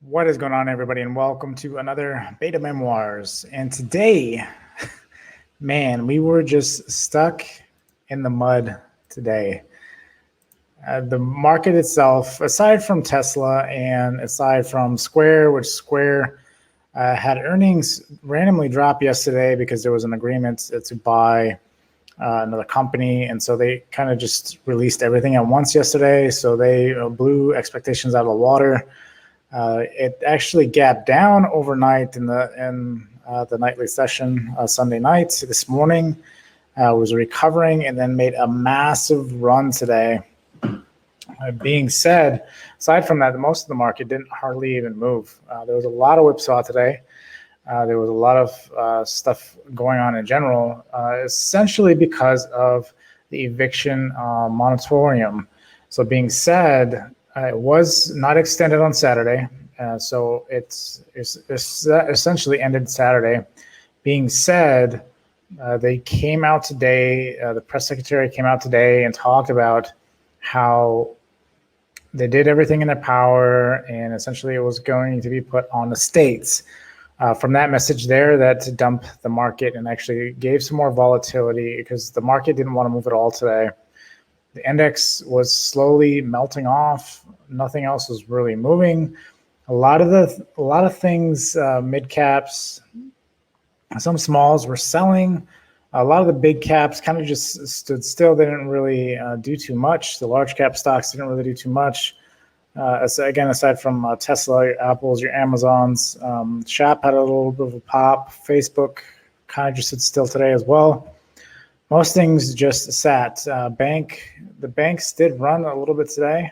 What is going on, everybody, and welcome to another Beta Memoirs. And today, man, we were just stuck in the mud today. The market itself, aside from Tesla and aside from Square, which Square had earnings randomly drop yesterday because there was an agreement to buy another company, and so they kind of just released everything at once yesterday. So they blew expectations out of the water. It actually gapped down overnight in the nightly session Sunday night. This morning was recovering and then made a massive run today. Being said, aside from that, most of the market didn't hardly even move. There was a lot of whipsaw today. There was a lot of stuff going on in general, essentially because of the eviction moratorium. So being said, it was not extended on Saturday, so it's essentially ended Saturday. Being said, they came out today, the press secretary came out today and talked about how they did everything in their power, and essentially it was going to be put on the states. From that message there, that dumped the market and actually gave some more volatility because the market didn't want to move at all today. The index was slowly melting off. Nothing else was really moving. A lot of things, mid caps, some smalls were selling. A lot of the big caps kind of just stood still. They didn't really do too much. The large cap stocks didn't really do too much. Again, aside from Tesla, your Apples, your Amazons, Shop had a little bit of a pop. Facebook kind of just stood still today as well. Most things just sat. The banks did run a little bit today.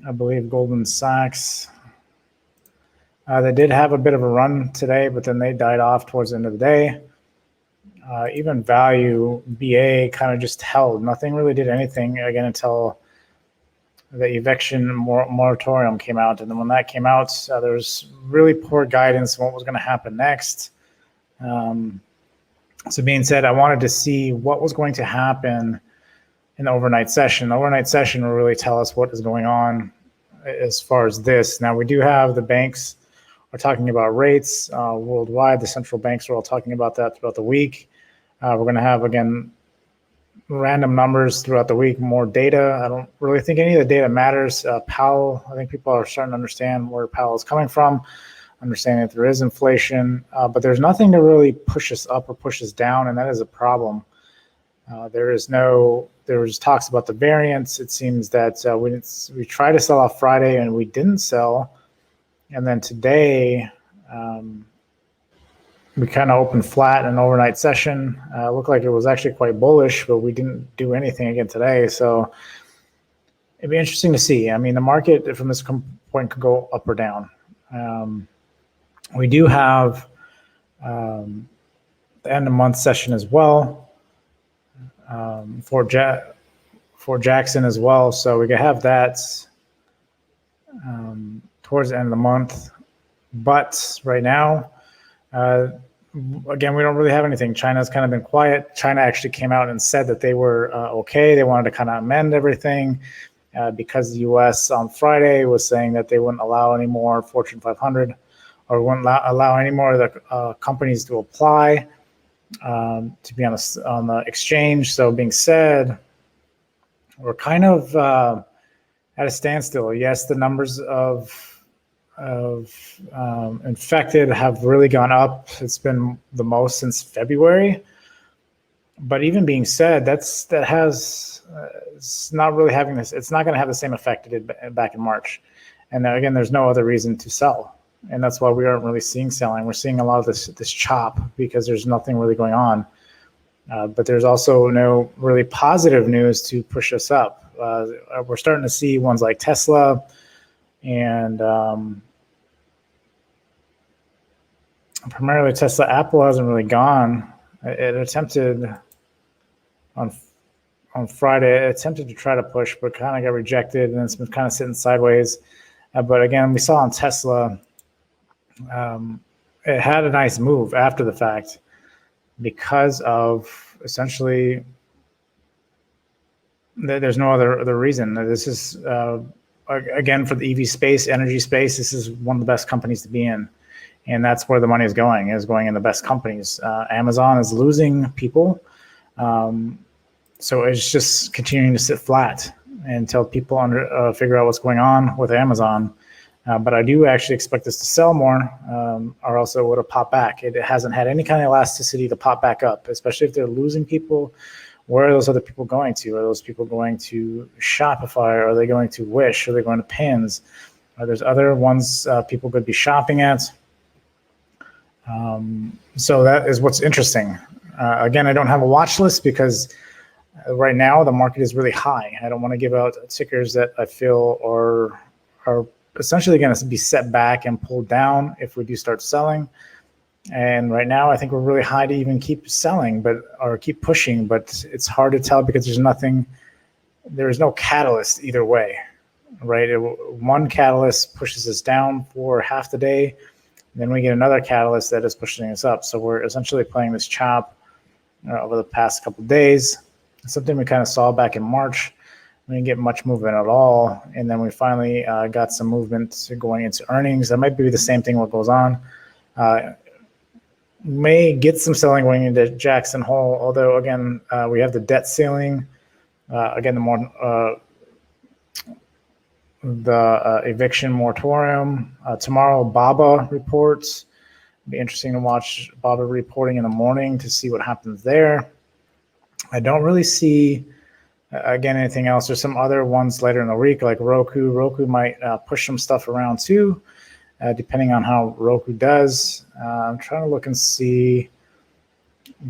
I believe Goldman Sachs. They did have a bit of a run today, but then they died off towards the end of the day. Even Value, BA kind of just held. Nothing really did anything again until the eviction moratorium came out. And then when that came out, there was really poor guidance on what was going to happen next. So being said, I wanted to see what was going to happen in the overnight session. The overnight session will really tell us what is going on as far as this. Now, we do have the banks are talking about rates worldwide. The central banks are all talking about that throughout the week. We're going to have, again, random numbers throughout the week, more data. I don't really think any of the data matters. Powell, I think people are starting to understand where Powell is coming from, understanding that there is inflation, but there's nothing to really push us up or push us down, and that is a problem. There was talks about the variance. It seems that we tried to sell off Friday and we didn't sell, and then today we kind of opened flat in an overnight session. Looked like it was actually quite bullish, but we didn't do anything again today. So it'd be interesting to see. I mean, the market from this point could go up or down. We do have the end of month session as well for Jackson as well. So we could have that towards the end of the month. But right now, again, we don't really have anything. China's kind of been quiet. China actually came out and said that they were okay. They wanted to kind of amend everything because the U.S. on Friday was saying that they wouldn't allow any more Fortune 500 or wouldn't allow any more of the companies to apply to be on the exchange. So being said, we're kind of at a standstill. Yes, the numbers of infected have really gone up. It's been the most since February. But even being said, it's not really having this. It's not going to have the same effect it did back in March. And again, there's no other reason to sell. And that's why we aren't really seeing selling. We're seeing a lot of this chop because there's nothing really going on. But there's also no really positive news to push us up. We're starting to see ones like Tesla and primarily Tesla. Apple hasn't really gone. It attempted on Friday. It attempted to try to push, but kind of got rejected, and it's been kind of sitting sideways. But again, we saw on Tesla, it had a nice move after the fact because of essentially there's no other reason. This is again, for the EV space, energy space, this is one of the best companies to be in. And that's where the money is going in the best companies. Amazon is losing people. So it's just continuing to sit flat until people figure out what's going on with Amazon. But I do actually expect this to sell more, or else it would have popped back. It hasn't had any kind of elasticity to pop back up, especially if they're losing people. Where are those other people going to? Are those people going to Shopify? Are they going to Wish? Are they going to Pins? Are there other ones people could be shopping at? So that is what's interesting. Again, I don't have a watch list because right now the market is really high. I don't want to give out tickers that I feel are essentially going to be set back and pulled down if we do start selling. And right now, I think we're really high to even keep selling, or keep pushing. But it's hard to tell because there is no catalyst either way, right? One catalyst pushes us down for half the day, then we get another catalyst that is pushing us up. So we're essentially playing this chop over the past couple of days. Something we kind of saw back in March. We didn't get much movement at all, and then we finally got some movement going into earnings. That might be the same thing what goes on. May get some selling going into Jackson Hole, although again we have the debt ceiling. Again, the eviction moratorium. Tomorrow, BABA reports. It'll be interesting to watch BABA reporting in the morning to see what happens there. I don't really see, again, anything else. There's some other ones later in the week, like Roku. Roku might push some stuff around too, depending on how Roku does. I'm trying to look and see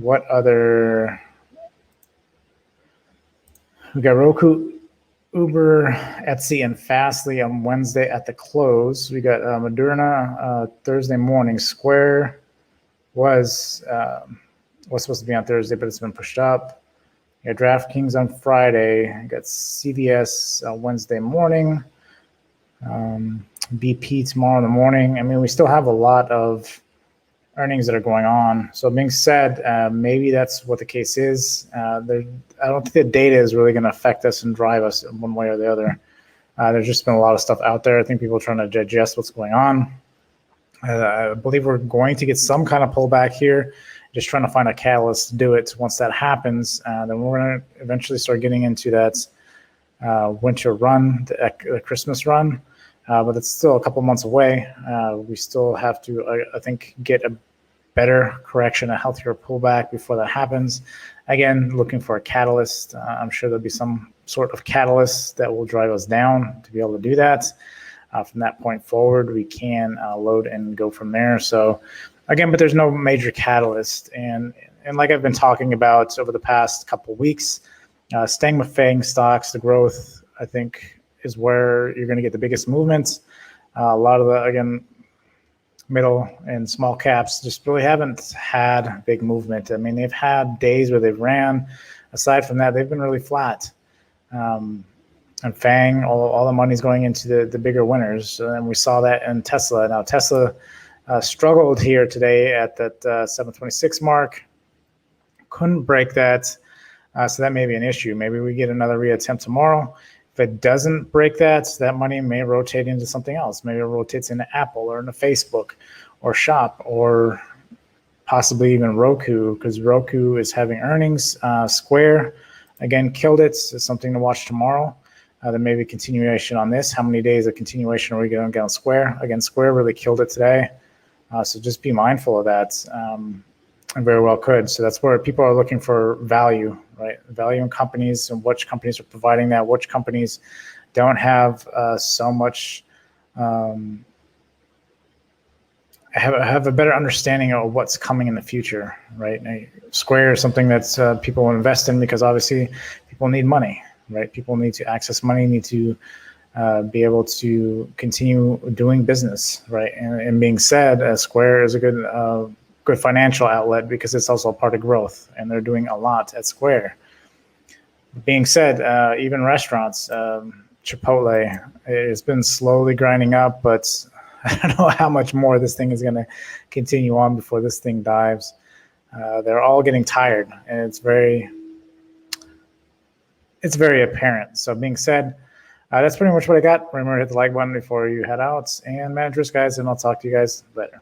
what other. We got Roku, Uber, Etsy, and Fastly on Wednesday at the close. We got Moderna Thursday morning. Square was supposed to be on Thursday, but it's been pushed up. You got DraftKings on Friday. You got CVS Wednesday morning. BP tomorrow in the morning. I mean, we still have a lot of earnings that are going on. So being said, maybe that's what the case is. I don't think the data is really going to affect us and drive us in one way or the other. There's just been a lot of stuff out there. I think people are trying to digest what's going on. I believe we're going to get some kind of pullback here. Just trying to find a catalyst to do it. Once that happens, then we're going to eventually start getting into that winter run, the Christmas run. But it's still a couple months away. We still have to, I think, get a better correction, a healthier pullback before that happens. Again, looking for a catalyst. I'm sure there'll be some sort of catalyst that will drive us down to be able to do that. From that point forward, we can load and go from there. So again, but there's no major catalyst. And like I've been talking about over the past couple of weeks, staying with FANG stocks, the growth, I think, is where you're going to get the biggest movements. A lot of the, again, middle and small caps just really haven't had big movement. I mean, they've had days where they've ran. Aside from that, they've been really flat. And FANG, all the money's going into the bigger winners. And we saw that in Tesla. Now, Tesla struggled here today at that 726 mark. Couldn't break that. So that may be an issue. Maybe we get another reattempt tomorrow. If it doesn't break that, that money may rotate into something else. Maybe it rotates into Apple or into Facebook or Shop or possibly even Roku, because Roku is having earnings. Square, again, killed it. So something to watch tomorrow. There may be continuation on this. How many days of continuation are we going to get on Square? Again, Square really killed it today. So just be mindful of that. And very well could. So that's where people are looking for value, right? Value in companies and which companies are providing that, which companies don't have so much, have a better understanding of what's coming in the future, right? Square is something that people will invest in because obviously people need money, right? People need to access money, need to be able to continue doing business, right? And being said, Square is a good financial outlet because it's also a part of growth, and they're doing a lot at Square. Being said, even restaurants, Chipotle, it's been slowly grinding up, but I don't know how much more this thing is going to continue on before this thing dives. They're all getting tired, and it's very apparent. So being said, That's pretty much what I got. Remember to hit the like button before you head out, and manage risk, guys, and I'll talk to you guys later.